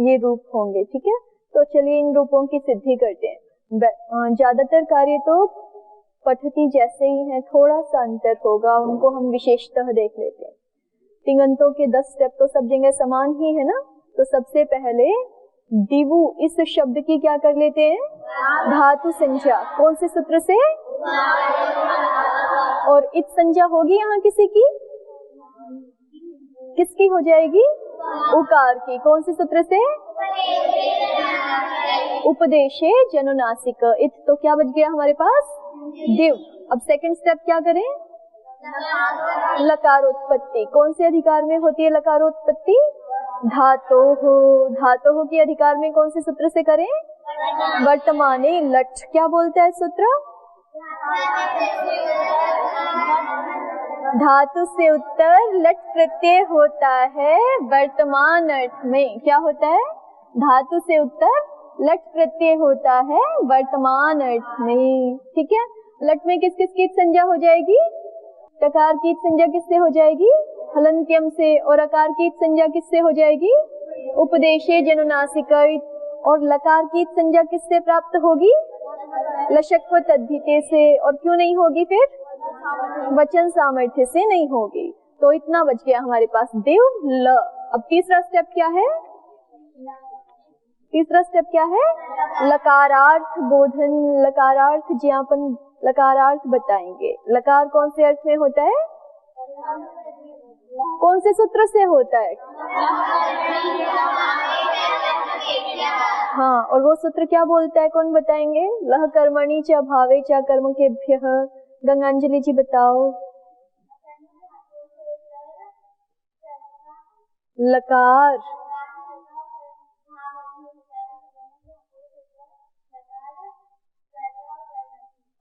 ये रूप होंगे। ठीक है, तो चलिए इन रूपों की सिद्धि करते हैं। ज्यादातर कार्य तो पठती जैसे ही है, थोड़ा सा अंतर होगा, उनको हम विशेषतः देख लेते हैं। तिंगंतों के 10 स्टेप तो सब जगह समान ही है ना। तो सबसे पहले दिवु इस शब्द की क्या कर लेते हैं? धातु संज्ञा। कौन से सूत्र से? और इत संज्ञा होगी यहाँ किसी की? किसकी हो जाएगी? उकार की। कौन से सूत्र से? उपदेशे जनुनासिक। इत तो क्या बच गया हमारे पास? दिव। अब सेकंड स्टेप क्या करें? लकारोत्पत्ति। कौन से अधिकार में होती है लकारोत्पत्ति? धातोः। धातोः के अधिकार में कौन से सूत्र से करें? वर्तमाने लट। क्या बोलता है सूत्र? धातु से उत्तर लट प्रत्यय होता है वर्तमान अर्थ में। क्या होता है? धातु से उत्तर लट प्रत्यय होता है वर्तमान अर्थ में। ठीक है, लट में किस किस की संज्ञा हो जाएगी? टकार की संज्ञा किससे हो जाएगी? हलंत्यम से। और अकार की संज्ञा किससे हो जाएगी? उपदेशे जनुनासिक। और लकार की संज्ञा किससे प्राप्त होगी? लशक्व तद्धिते से। और क्यों नहीं होगी फिर? वचन सामर्थ्य से नहीं होगी। तो इतना बच गया हमारे पास देव ल। अब तीसरा स्टेप क्या है? तीसरा स्टेप क्या है? लकारार्थ बोधन, लकारार्थ ज्ञापन, लकारार्थ बताएंगे। लकार कौन से अर्थ में होता है? कौन से सूत्र से होता है? हाँ, और वो सूत्र क्या बोलता है? कौन बताएंगे? लह कर्मणि च भावे च कर्म केभ्यः। गंगांजलि जी बताओ। लकार,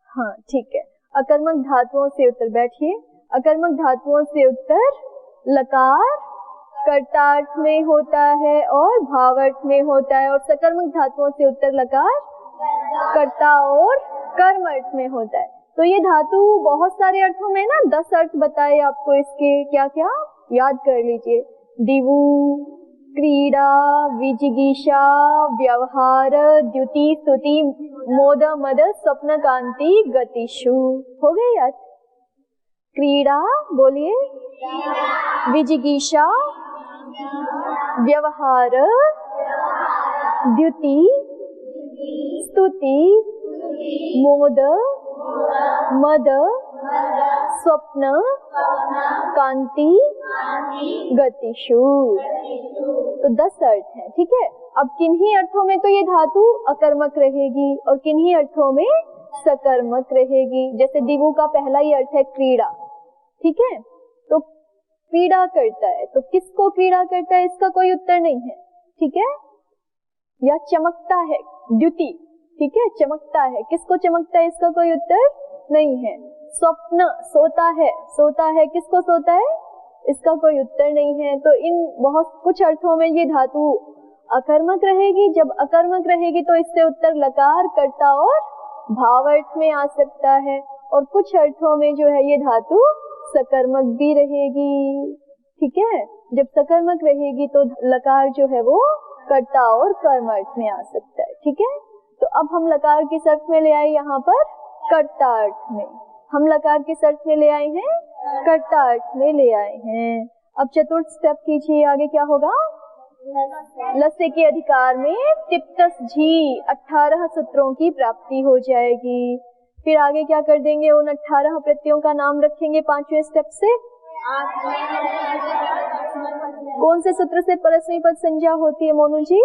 हाँ ठीक है। अकर्मक धातुओं से उत्तर, बैठिए। अकर्मक धातुओं से उत्तर लकार कर्तार्थ में होता है और भावार्थ में होता है, और सकर्मक धातुओं से उत्तर लकार कर्ता और कर्म अर्थ में होता है। तो ये धातु बहुत सारे अर्थों में ना 10 अर्थ बताए आपको इसके, क्या क्या याद कर लीजिए। दिवु, क्रीड़ा, विजिगीषा, व्यवहार, द्युति, स्तुति, मोद, मद, स्वप्न, कांति, गतिषु। हो गए याद? क्रीड़ा बोलिए, विजिगीषा, व्यवहार, द्युति, स्तुति, मोद, मद, स्वप्न, कांति, गतिषु। तो 10 अर्थ हैं, ठीक है। अब किन्हीं अर्थों में तो ये धातु अकर्मक रहेगी और किन्हीं अर्थों में सकर्मक रहेगी। जैसे दिवु का पहला ही अर्थ है क्रीड़ा, ठीक है। तो क्रीड़ा करता है, तो किसको क्रीड़ा करता है इसका कोई उत्तर नहीं है, ठीक है। या चमकता है, द्युति, ठीक है, चमकता है, किसको चमकता है इसका कोई उत्तर नहीं है। स्वप्न, सोता है, सोता है, किसको सोता है इसका कोई उत्तर नहीं है। तो इन बहुत कुछ अर्थों में ये धातु अकर्मक रहेगी। जब अकर्मक रहेगी तो इससे उत्तर लकार, कर्ता और भावार्थ में आ सकता है। और कुछ अर्थों में जो है ये धातु सकर्मक भी रहेगी, ठीक है। जब सकर्मक रहेगी तो लकार जो है वो कर्ता और कर्म अर्थ में आ सकता है, ठीक है। तो अब हम लकार किस अर्थ में ले आए? यहाँ पर कर्ता अर्थ में। हम लकार किस अर्थ में ले आए हैं? कर्ता अर्थ में ले आए हैं। अब चतुर्थ स्टेप कीजिए, आगे क्या होगा? लस्य के अधिकार में तिप्तस झी 18 सूत्रों की प्राप्ति हो जाएगी। फिर आगे क्या कर देंगे? उन 18 प्रत्ययों का नाम रखेंगे 5वें स्टेप से। कौन से सूत्र से परस्मैपद संज्ञा होती है मोनू जी?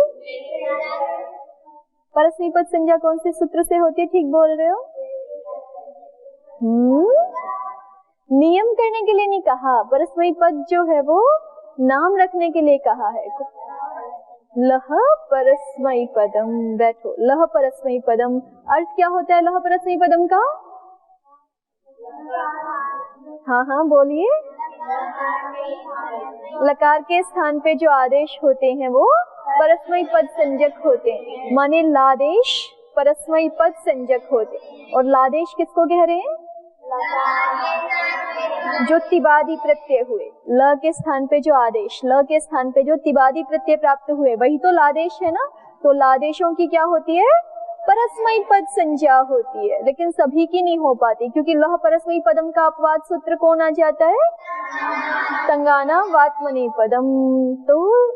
परस्मैपद संज्ञा कौन से सूत्र से होती है? ठीक बोल रहे हो। नियम करने के लिए नहीं कहा, परस्मैपद जो है वो नाम रखने के लिए कहा है। लह परस्मैपदम, बैठो। लह परस्मैपदम अर्थ क्या होता है? लह परस्मैपदम का हाँ हाँ बोलिए। लकार के स्थान पे जो आदेश होते हैं वो परस्मैपद संज्ञक होते हैं, माने लादेश परस्मैपद संज्ञक होते हैं। और लादेश किसको कह रहे हैं? जो तिबादी प्रत्यय हुए, ल के स्थान पे जो आदेश, ल के स्थान पे जो तिबादी प्रत्यय प्राप्त हुए वही तो लादेश है ना। तो लादेशों की क्या होती है? परस्मैपद संज्ञा होती है, लेकिन सभी की नहीं हो पाती, क्योंकि लह परस्मैपदम का अपवाद सूत्र कौन आ जाता है? तंगाना वात्मनेपदम। तो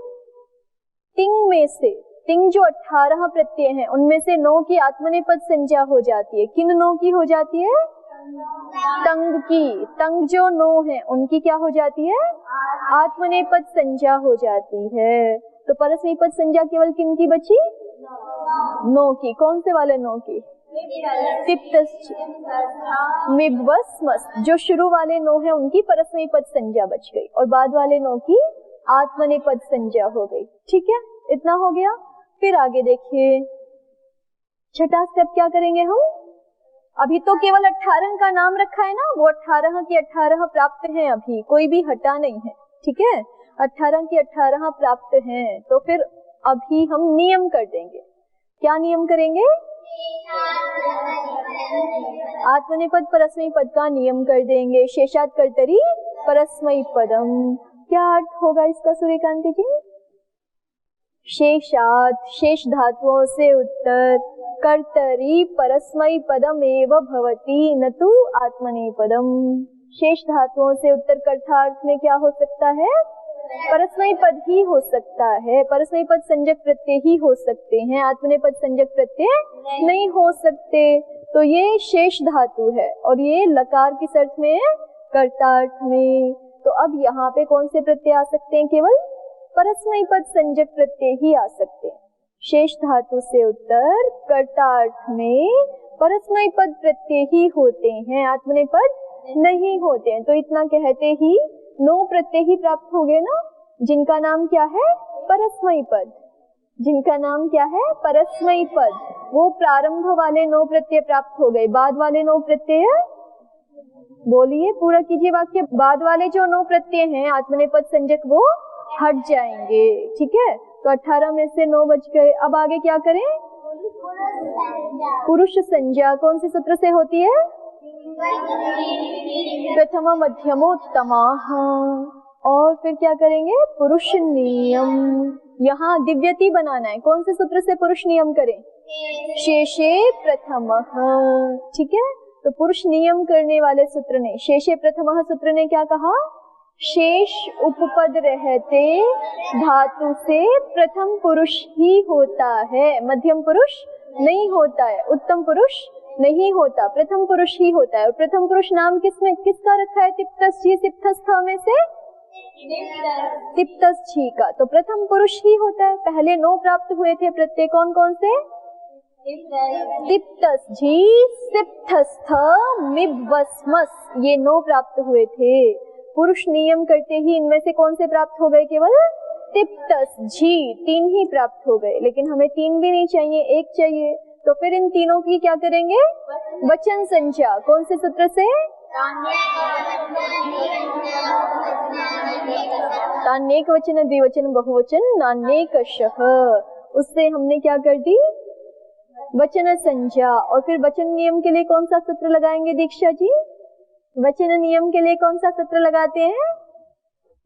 तिंग में से, तिंग जो 18 प्रत्यय हैं उनमें से 9 की आत्मनेपद संज्ञा हो जाती है। किन 9 की हो जाती है? तंग की। तंग जो 9 है उनकी क्या हो जाती है? आत्मनेपद संज्ञा हो जाती है। तो परस्मैपद संज्ञा केवल किन की बची? 9 की। कौन से वाले 9 की? तिप्तस, मिबवस्मस, जो शुरू वाले 9 है उनकी परस्मैपद संज्ञा बच गई और बाद वाले 9 की आत्मनेपद संज्ञा हो गई, ठीक है। इतना हो गया। फिर आगे देखिए, छठा स्टेप क्या करेंगे हम? अभी तो केवल 18 का नाम रखा है ना, वो 18 की 18 प्राप्त हैं, अभी कोई भी हटा नहीं है, ठीक है। 18 की 18 प्राप्त हैं। तो फिर अभी हम नियम कर देंगे। क्या नियम करेंगे? आत्मनेपद परस्मैपद का नियम कर देंगे। शेषात् कर्तरी परस्मैपदम, क्या अर्थ होगा इसका सूर्यकांति जी? शेषात्, शेष धातुओं से उत्तर, कर्तरी परस्मैपदम एव भवति न तु आत्मनेपदम। शेष धातुओं से उत्तर कर्तार्थ में क्या हो सकता है? परस्मैपद ही हो सकता है। परस्मैपद संज्ञक प्रत्यय ही हो सकते हैं, आत्मनेपद संज्ञक प्रत्यय नहीं हो सकते। तो ये शेष धातु है और ये लकार किस अर्थ में है? कर्तार्थ में। तो अब यहाँ पे कौन से प्रत्यय आ सकते हैं? केवल परस्मैपद संज्ञक प्रत्यय ही आ सकते हैं। शेष धातु से उत्तर कर्तार्थ में परस्मैपद प्रत्यय ही होते हैं, आत्मनेपद नहीं होते हैं। तो इतना कहते ही 9 प्रत्यय ही प्राप्त हो गए ना, जिनका नाम क्या है? परस्मैपद। जिनका नाम क्या है? परस्मैपद। वो प्रारंभ वाले 9 प्रत्यय प्राप्त हो गए। बाद वाले 9 प्रत्यय बोलिए, पूरा कीजिए वाक्य। बाद वाले जो 9 प्रत्यय हैं आत्मनेपद संज्ञक, वो हट जाएंगे। ठीक है, तो 18 में से 9 बच गए। अब आगे क्या करें? पुरुष संज्ञा कौन से सूत्र से होती है? प्रथम मध्यमोत्तमा। और फिर क्या करेंगे? पुरुष नियम। यहाँ दिव्यति बनाना है। कौन से सूत्र से पुरुष नियम करें? शेषे प्रथमः। ठीक है, तो पुरुष नियम करने वाले सूत्र ने, शेषे प्रथमः सूत्र ने क्या कहा? शेष उपपद रहते धातु से प्रथम पुरुष ही होता है, मध्यम पुरुष नहीं होता है, उत्तम पुरुष नहीं होता, प्रथम पुरुष ही होता है। और प्रथम पुरुष नाम किसका रखा है? तिप्तस जी, सिप्तस्थ में से तिप्तस जी का। तो प्रथम पुरुष ही होता है। पहले 9 प्राप्त हुए थे प्रत्यय, कौन कौन से? तिप्तस जी, सिप्तस्थ, मिब्बस्मस्, ये 9 प्राप्त हुए थे। पुरुष नियम करते ही इनमें से कौन से प्राप्त हो गए? केवल तिप्तस जी, 3 ही प्राप्त हो गए। लेकिन हमें 3 भी नहीं चाहिए, 1 चाहिए। तो फिर इन तीनों की क्या करेंगे? वचन संज्ञा। कौन से सूत्र से? तान्येक वचन, द्विवचन, बहुवचन, नान्येकशः। उससे हमने क्या कर दी? वचन संज्ञा। और फिर वचन नियम के लिए कौन सा सूत्र लगाएंगे दीक्षा जी? वचन नियम के लिए कौन सा सूत्र लगाते हैं?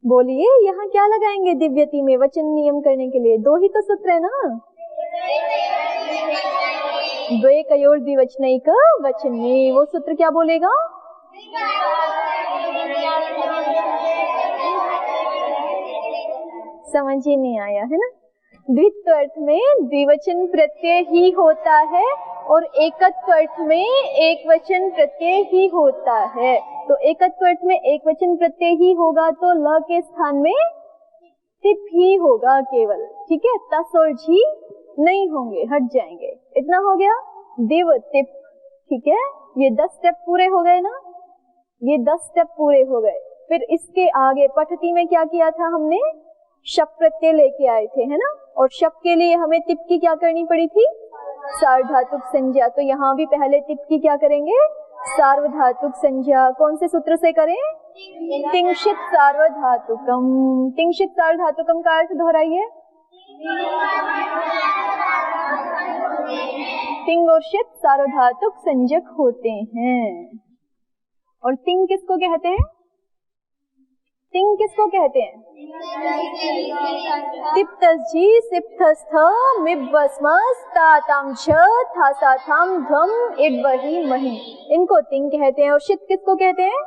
बोलिए, यहाँ क्या लगाएंगे दिव्यति में वचन नियम करने के लिए? 2 ही तो सूत्र है ना। द्वैकयोर द्विवचनैक वचने, वो सूत्र क्या बोलेगा? समझ ही नहीं आया है ना। द्वित्व अर्थ में द्विवचन प्रत्यय ही होता है और एकत्व अर्थ में एक वचन प्रत्यय ही होता है। तो एकत्व अर्थ में एक वचन प्रत्यय ही होगा तो ल के स्थान में तिप ही होगा केवल। ठीक है, तस और झी नहीं होंगे, हट जाएंगे। इतना हो गया दिव तिप। ठीक है, ये 10 स्टेप पूरे हो गए ना, ये 10 स्टेप पूरे हो गए। फिर इसके आगे पठती में क्या किया था हमने? शप प्रत्यय लेके आए थे, है ना। और शप के लिए हमें तिप की क्या करनी पड़ी थी? सार्वधातुक संज्ञा। तो यहाँ भी पहले तिप की क्या करेंगे? सार्वधातुक संज्ञा। कौन से सूत्र से करें? तिंशित सार्वधातुकम। तिंशित सार्वधातुकम का अर्थ दोहराइए। तिंग और शित सार्वधातुक संज्ञक होते हैं। और तिंग किसको कहते हैं? तिंग किसको कहते हैं? तिप्तस जी, सिप्तस्थ, मिब्बस्मस्, ताताम छ, थासाथाम ध्वम, इड्वही महि, इनको तिंग कहते हैं। और शित किसको कहते हैं?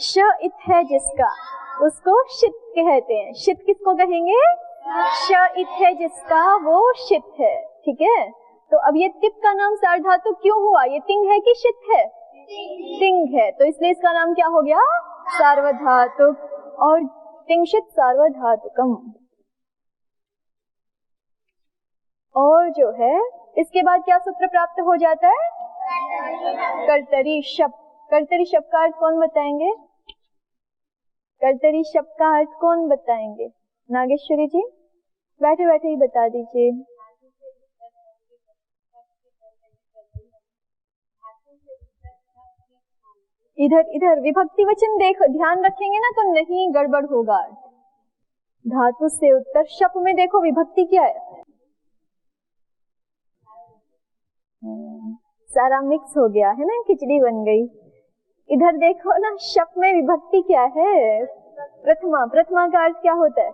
श इत है जिसका, उसको शित कहते हैं। शित किसको कहेंगे? श इत है जिसका, वो शित है। ठीक है, तो अब ये तिप का नाम सार्वधातुक क्यों हुआ? ये तिंग है कि शित है? तिंग है, तो इसलिए इसका नाम क्या हो गया? सार्वधातुक। और तिंशित सार्वधातुकम। और जो है इसके बाद क्या सूत्र प्राप्त हो जाता है? कर्तरी शब्द। कर्तरी शब्द का अर्थ कौन बताएंगे? कर्तरी शब्द का अर्थ कौन बताएंगे? नागेश्वरी जी, बैठे बैठे ही बता दीजिए। इधर इधर विभक्ति वचन देखो, ध्यान रखेंगे ना तो नहीं गड़बड़ होगा। धातु से उत्तर। शप में देखो विभक्ति क्या है? सारा मिक्स हो गया है ना, खिचड़ी बन गई। इधर देखो ना, शप में विभक्ति क्या है? प्रथमा। प्रथमा का अर्थ क्या होता है?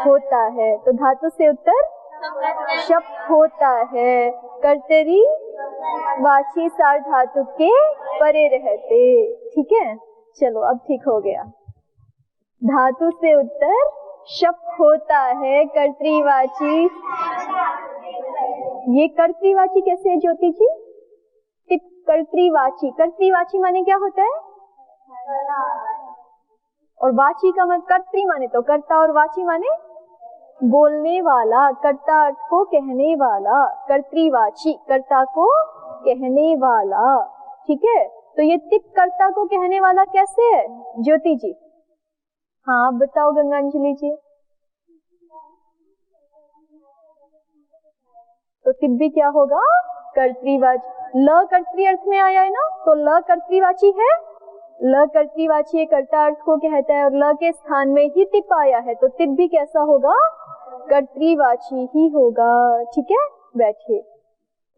होता है। तो धातु से उत्तर शप होता है, कर्तरी वाची सार्वधातु के परे रहते। ठीक है, चलो अब ठीक हो गया। धातु से उत्तर शप होता है, कर्तृवाची। ये कर्तृवाची कैसे है ज्योति जी? टिप कर्तृवाची। कर्तृवाची माने क्या होता है? और वाची का मतलब कर्त्री माने तो कर्ता, और वाची माने बोलने वाला, कर्ता अर्थ को कहने वाला। कर्तृवाची कर्ता को कहने वाला। ठीक है, तो ये टिप कर्ता को कहने वाला कैसे है ज्योति जी? हाँ बताओ गंगांजलि जी। तो टिप भी क्या होगा? कर्तृवाची। ल कर्तृ अर्थ में आया है ना, तो ल कर्तृवाची है। ल कर्तृवाची कर्ता अर्थ को कहता है, और ल के स्थान में ही टिप आया है, तो टिप भी कैसा होगा? कर्तृवाची ही होगा। ठीक है, बैठिए।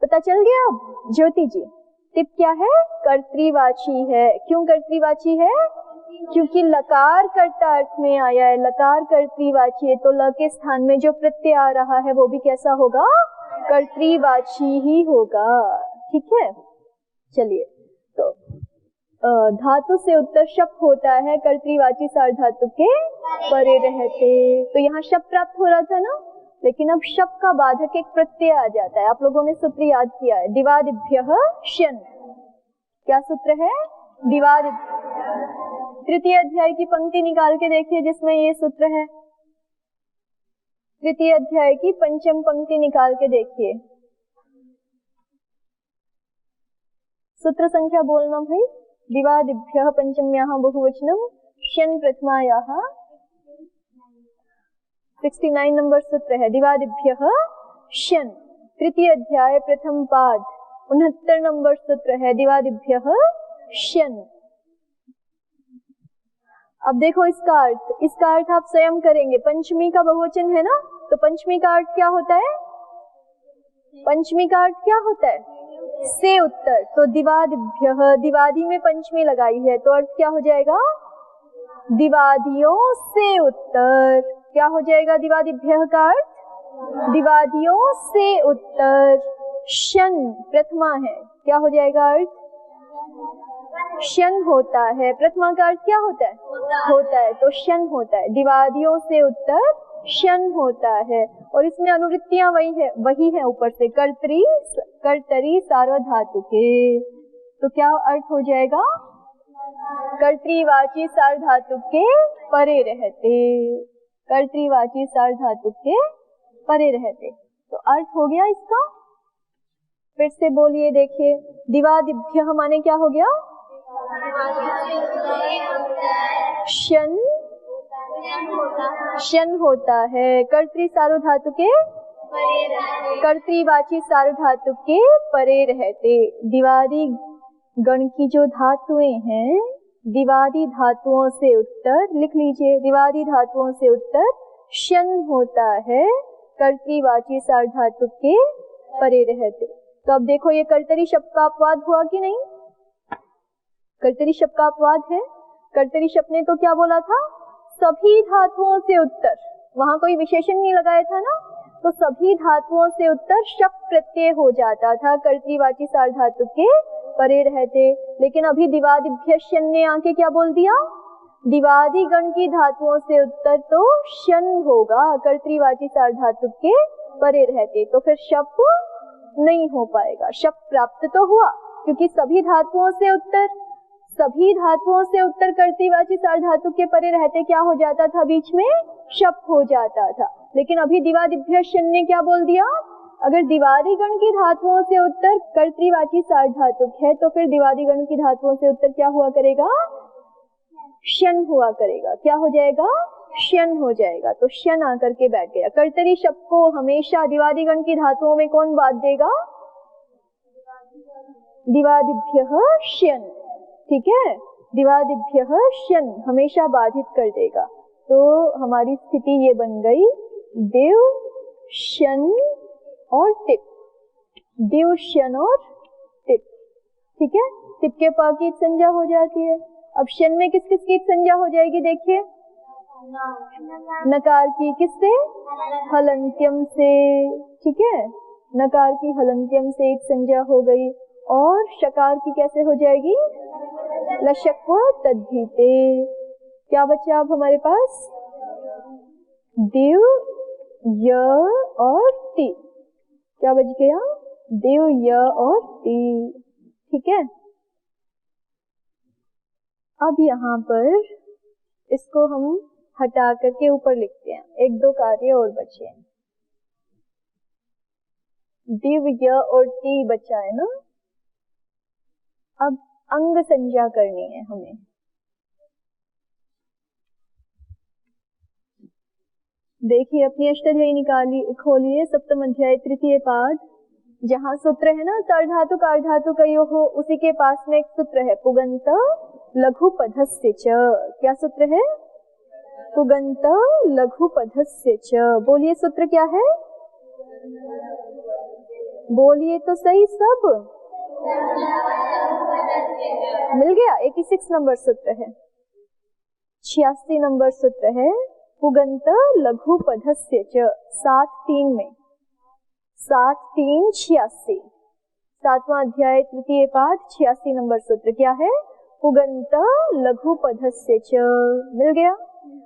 पता चल गया अब ज्योति जी? टिप क्या है? कर्तृवाची है। क्यों कर्तृवाची है? क्योंकि लकार कर्ता अर्थ में आया है, लकार कर्तृवाची है, तो ल के स्थान में जो प्रत्यय आ रहा है वो भी कैसा होगा? कर्तृवाची ही होगा। ठीक है, चलिए। तो धातु से उत्तर शप होता है, कर्तृवाची सार्वधातु के परे रहते। तो यहाँ शप प्राप्त हो रहा था ना, लेकिन अब शप का बाधक एक प्रत्यय आ जाता है। आप लोगों ने सूत्र याद किया है, दिवादिभ्यः शन। क्या सूत्र है? दिवादिभ्यः। तृतीय अध्याय की पंक्ति निकाल के देखिए जिसमें ये सूत्र है। तृतीय अध्याय की पंचम पंक्ति निकाल के देखिए। सूत्र संख्या बोलना भाई। दिवादिभ्यः पंचम्याः बहुवचनम शन प्रथमायाः। 69 नंबर सूत्र है, दिवादिभ्यः शन। तृतीय अध्याय प्रथम पाद 69 नंबर सूत्र है, दिवादिभ्यः शन। अब देखो इसका अर्थ, इसका अर्थ आप स्वयं करेंगे। पंचमी का बहुवचन है ना, तो पंचमी का अर्थ क्या होता है? पंचमी का अर्थ क्या होता है? से उत्तर। तो दिवादिभ्यः, दिवादी में पंचमी लगाई है, तो अर्थ क्या हो जाएगा? दिवादियों से उत्तर। क्या हो जाएगा दिवादिभ्यः का अर्थ? दिवादियों से उत्तर। शन प्रथमा है, क्या हो जाएगा अर्थ? शन होता है। प्रथमा का अर्थ क्या होता है? होता है, तो शन होता है। दिवादियों से उत्तर शन होता है। और इसमें अनुवृत्तियां वही है ऊपर से, कर्तरी सार्वधातु के। तो क्या अर्थ हो जाएगा? कर्तृवाची सार्वधातु के परे रहते। कर्तृवाची सार्वधातु के परे रहते। तो अर्थ हो गया इसका। फिर से बोलिए, देखिए। दिवादिभ्यः माने क्या हो गया? शन शन होता है। कर्तृ सार्वधातु के कर्तृवाची सार्वधातु के परे रहते। दिवादी गण की जो धातुएं हैं, दिवादी धातुओं से उत्तर लिख लीजिए। दिवादी धातुओं से उत्तर शन होता है, कर्तृवाची सार्वधातु के परे रहते। तो अब देखो ये कर्तरी शब्द का अपवाद हुआ कि नहीं? कर्तरी शब्द का अपवाद है। कर्तरी शब्द ने तो क्या बोला था? सभी धातुओं से उत्तर। वहां कोई विशेषण नहीं लगाया था ना, तो सभी धातुओं से उत्तर शप प्रत्यय हो जाता था, कर्तृवाची सार्वधातु के परे रहते। लेकिन अभी दिवादिभ्य शन ने आके क्या बोल दिया? दिवादी गण की धातुओं से उत्तर तो शन होगा, कर्तृवाची सार्वधातु के परे रहते। तो फिर शप नहीं हो पाएगा। शप प्राप्त तो हुआ क्योंकि सभी धातुओं से उत्तर कर्तृवाची सार्वधातु के परे रहते क्या हो जाता था? बीच में शप हो जाता था। लेकिन अभी दिवादिभ्य शन ने क्या बोल दिया? अगर दिवादी गण की धातुओं से उत्तर कर्तृवाची सार्वधातु है तो फिर दिवादी गण की धातुओं से उत्तर क्या हुआ करेगा? शन हुआ करेगा। क्या हो जाएगा? शन हो जाएगा। तो शन आकर के बैठ गया। कर्तरी शब्द को हमेशा दिवादी गण की धातुओं में कौन बाध देगा? दिवादिभ्यः शन। ठीक है, दिवादिभ्यः शन हमेशा बाधित कर देगा। तो हमारी स्थिति ये बन गई, दिव शन और टिप। दिव शन और टिप, ठीक है। टिप के प की संज्ञा हो जाती है। अब शन में किस किस की संज्ञा हो जाएगी देखिए, नकार की किससे, हलंत्यम से, ठीक है। नकार की हलंत्यम से एक संज्ञा हो गई, और शकार की कैसे हो जाएगी, लशक्व तद्धिते। क्या बचा अब हमारे पास, दिव, य और ती। क्या बच गया, दिव, य और ती, ठीक है। अब यहाँ पर इसको हम हटा करके ऊपर लिखते हैं, एक दो कार्य और बचे हैं। दिव, य और ती बचा है ना। अब अंग संज्ञा करनी है हमें। देखिए अपनी अष्टाध्यायी निकाली, खोलिए, सप्तम अध्याय तृतीय पाद, जहाँ सूत्र है ना तर्धातु कार्धातु कयोः, उसी के पास में एक सूत्र है, पुगंत लघु पधस्य च। क्या सूत्र है, पुगंत लघु पधस्य च। बोलिए सूत्र क्या है, बोलिए तो सही सब, मिल गया। 86 नंबर सूत्र है, 86 नंबर सूत्र है, पुगंत लघु पधस्य च। 7-3 में, 7-3-86, 7वां अध्याय तृतीय पाद 86 नंबर सूत्र क्या है, पुगंत लघु पधस्य च। मिल गया।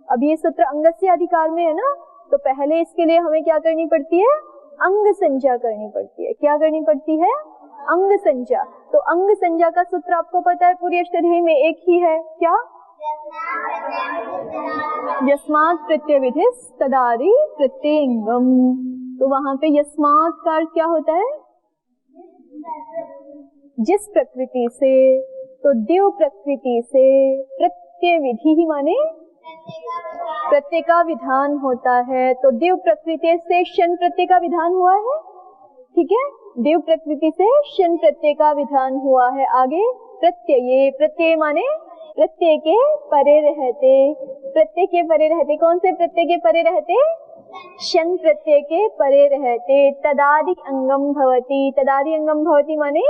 अब ये सूत्र अंगस्य अधिकार में है ना, तो पहले इसके लिए हमें क्या करनी पड़ती है, अंग संज्ञा करनी पड़ती है। क्या करनी पड़ती है, अंग संज्ञा। तो अंग संज्ञा का सूत्र आपको पता है पूरी अष्टाध्यायी में एक ही है, क्या, यस्मात् प्रत्यय विधिस् तदादि प्रत्ययंगम। तो वहां पे यस्मात् का अर्थ क्या होता है, जिस प्रकृति से, तो दिव प्रकृति से प्रत्यय विधि ही माने प्रत्यय का विधान होता है। तो दिव प्रकृति से शन प्रत्यय का विधान हुआ है, ठीक है। दिव प्रकृति से शन प्रत्यय का विधान हुआ है। आगे प्रत्यय, प्रत्यय माने प्रत्यय के परे रहते, प्रत्यय के परे रहते, कौन से प्रत्यय के परे रहते, शन प्रत्यय के परे रहते। तदादि अंगम भवति, तदादि अंगम भवति माने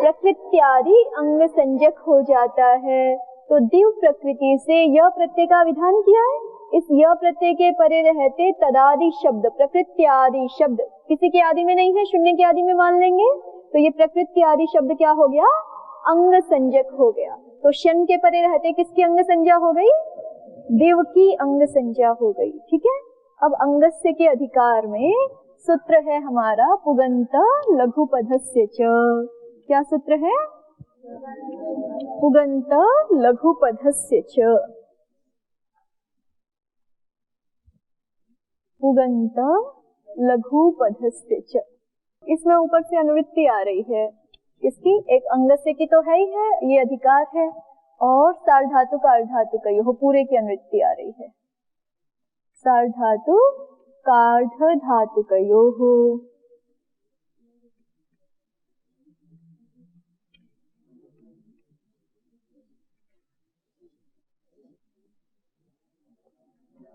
प्रकृत्यादि अंग संज्ञक हो जाता है। तो दिव प्रकृति से यह प्रत्यय का विधान किया है, इस यह प्रत्यय के परे रहते तदादि शब्द, प्रकृत्यादि शब्द किसी के आदि में नहीं है, शून्य के आदि में मान लेंगे, तो ये प्रकृत्यादि शब्द क्या हो गया, अंग संज्ञक हो गया। तो शन के परे रहते किसकी अंग संज्ञा हो गई, दिव की अंग संज्ञा हो गई, ठीक है। अब अंगस्य के अधिकार में सूत्र है हमारा पुगंत लघु पधस्य च। क्या सूत्र है, पुगंत लघु पधस्य च, पुगंत लघु पधस्य च। इसमें ऊपर से अनुवृत्ति आ रही है, इसकी एक अंगस्य की तो है ही है, ये अधिकार है, और सार्वधातु कार्धातु कयोः पूरे की अनुवृत्ति आ रही है, सार्वधातु कार्धधातु कयोः।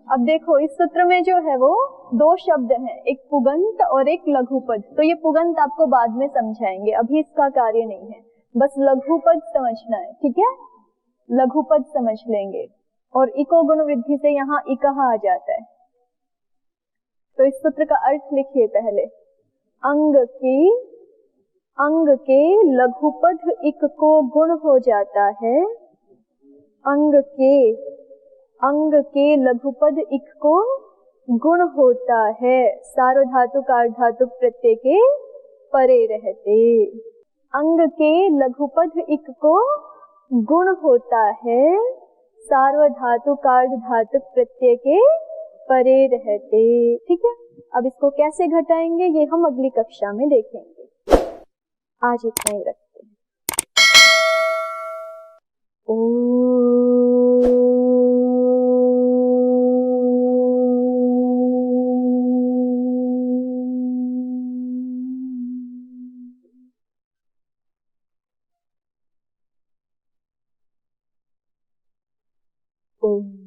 अब देखो इस सूत्र में जो है वो दो शब्द हैं, एक पुगंत और एक लघुपद। तो ये पुगंत आपको बाद में समझाएंगे, अभी इसका कार्य नहीं है, बस लघुपद समझना है, ठीक है। लघुपद समझ लेंगे, और इको गुण वृद्धि से यहाँ इकह आ जाता है। तो इस सूत्र का अर्थ लिखिए पहले, अंग के लघुपद इक को गुण हो जाता है, अंग के लघुपद इक को गुण होता है सार्वधातु कार्धातु प्रत्यय के परे रहते। अंग के लघुपद इक को गुण होता है सार्वधातु कार्धातु प्रत्यय के परे रहते, ठीक है। अब इसको कैसे घटाएंगे ये हम अगली कक्षा में देखेंगे। आज इतना ही रखते हैं। ओम